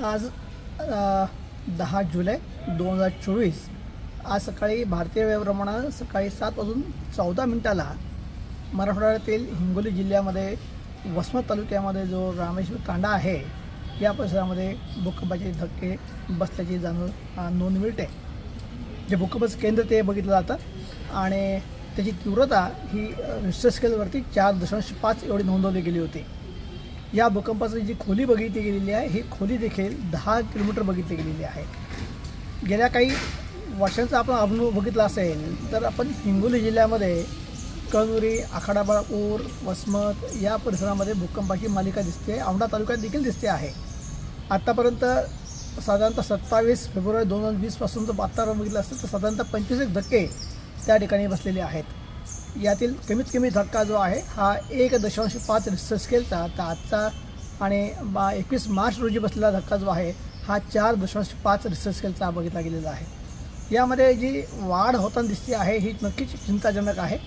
आज 10 जुलै 2024 आज सकाळी भारतीय वेळेप्रमाणे सकाळी 7:14 मराठवाड्यातील हिंगोली जिल्ह्यामध्ये वसमत तालुक्यामध्ये जो रामेश्वर तांडा आहे या परिसरामध्ये भूकंपाचे धक्के बसल्याची नोंद मिळते। जे भूकंपाचं केंद्र ते बघितलं जातं आणि त्याची तीव्रता ही रिश्टर स्केलवरती 4.5 एवढी नोंदवली गेली होती। या भूकंपाची जी खोली बघितली गेलेली आहे ही खोली देखील 10 किलोमीटर बघितली गेलेली आहे। गेल्या काही वर्षांचा आपण अनुभव बघितला असेल तर आपण हिंगोली जिल्ह्यामध्ये कळमुरी, आखाडाबाळपूर, वसमत या परिसरामध्ये भूकंपाची मालिका दिसते। औंढा तालुक्यात देखील दिसते आहे। आतापर्यंत साधारणतः 27 फेब्रुवारी 2020 पासूनचं वातावरण बघितलं असतं तर साधारणतः 25 धक्के त्या ठिकाणी बसलेले आहेत। यातील कमीत कमी धक्का जो आहे हा 1.5 रिश्टर स्केलचा, तर आजचा आणि 21 मार्च रोजी बसलेला धक्का जो आहे हा 4.5 रिश्टर स्केलचा बघितला गेलेला आहे। यामध्ये जी वाढ होताना दिसते आहे ही नक्कीच चिंताजनक आहे।